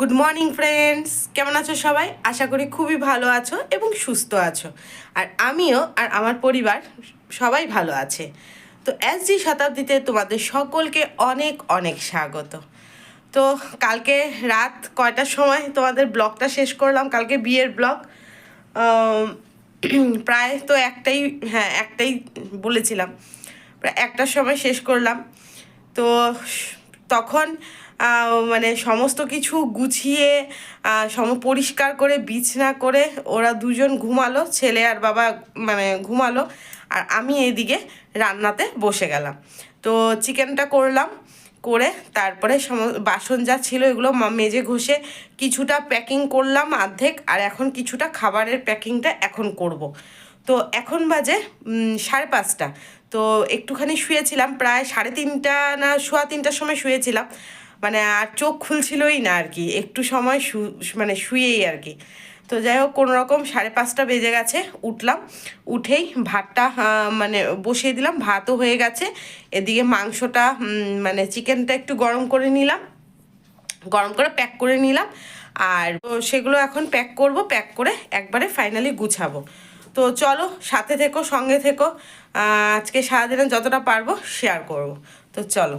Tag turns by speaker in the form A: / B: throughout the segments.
A: Good morning friends, কেমন আছো সবাই? আশা করি খুবই ভালো আছো এবং সুস্থ আছো। আর আমিও আর আমার পরিবার সবাই ভালো আছে। তো SG শতাব্দীতে তোমাদের সকলকে অনেক অনেক স্বাগত। তো কালকে রাত কয়টার সময় তোমাদের ব্লগটা শেষ করলাম? কালকে বিয়ের ব্লগ প্রায় তো একটাই বলেছিলাম, প্রায় একটার সময় শেষ করলাম। তো তখন মানে সমস্ত কিছু গুছিয়ে পরিষ্কার করে বিছনা করে ওরা দুজন ঘুমালো, ছেলে আর বাবা মানে ঘুমালো, আর আমি এইদিকে রান্নাতে বসে গেলাম। তো চিকেনটা করলাম, করে তারপরে বাসন যা ছিল এগুলো মেজে ঘষে কিছুটা প্যাকিং করলাম অর্ধেক, আর এখন কিছুটা খাবারের প্যাকিংটা এখন করব। তো এখন বাজে 5:30। তো একটুখানি শুয়েছিলাম, প্রায় 3:30 না 3:15 সময় শুয়েছিলাম, মানে আর চোখ খুলছিলই না আর কি, একটু সময় মানে শুয়েই আর কি। তো যাই হোক, কোনোরকম 5:30 বেজে গেছে, উঠলাম, উঠেই ভাতটা মানে বসিয়ে দিলাম, ভাতও হয়ে গেছে। এদিকে মাংসটা মানে চিকেনটা একটু গরম করে নিলাম, গরম করে প্যাক করে নিলাম, আর তো সেগুলো এখন প্যাক করব, প্যাক করে একবারে ফাইনালি গুছাবো। তো চলো সাথে থেকো, সঙ্গে থেকো, আজকে সারাদিনে যতটা পারবো শেয়ার করব। তো চলো।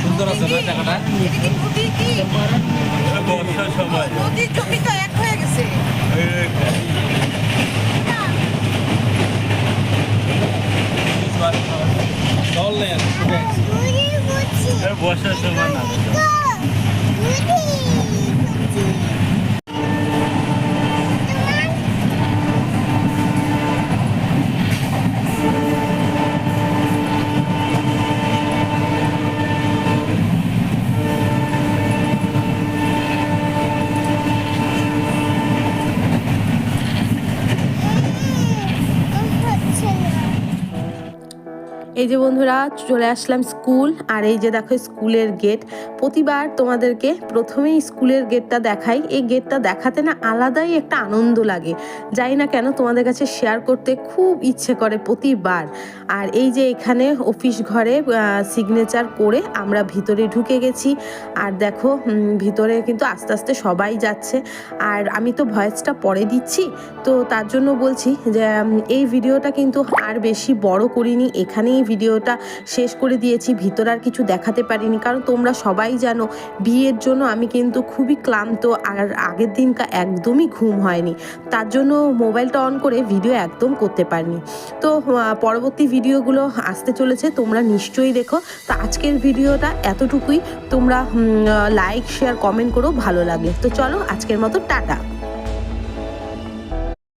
B: সুন্দর আছে না জায়গাটা? বর্ষার সময়
A: নদীর চোখে তো এক হয়ে গেছে।
B: জল নেই, বর্ষার সময় না।
A: এই যে বন্ধুরা, চলে আসলাম স্কুল, আর এই যে দেখো স্কুলের গেট। প্রতিবার তোমাদেরকে প্রথমেই স্কুলের গেটটা দেখাই, এই গেটটা দেখাতে না আলাদাই একটা আনন্দ লাগে, জানি না কেন তোমাদের কাছে শেয়ার করতে খুব ইচ্ছে করে প্রতিবার। আর এই যে এখানে অফিস ঘরে সিগনেচার করে আমরা ভিতরে ঢুকে গেছি, আর দেখো ভিতরে কিন্তু আস্তে আস্তে সবাই যাচ্ছে, আর আমি তো ভয়েসটা পরে দিচ্ছি, তো তার জন্য বলছি যে এই ভিডিওটা কিন্তু আর বেশি বড় করিনি, এখানেই ভিডিওটা শেষ করে দিয়েছি, ভিতর আর কিছু দেখাতে পারিনি, কারণ তোমরা সবাই জানো বিয়ের জন্য আমি কিন্তু খুবই ক্লান্ত, আর আগের দিনটা একদমই ঘুম হয়নি, তার জন্য মোবাইলটা অন করে ভিডিও একদম করতে পারিনি। তো পরবর্তী ভিডিওগুলো আসতে চলেছে, তোমরা নিশ্চয়ই দেখো। তো আজকের ভিডিওটা এতটুকুই, তোমরা লাইক শেয়ার কমেন্ট করো ভালো লাগলে। তো চলো আজকের মতো টাটা।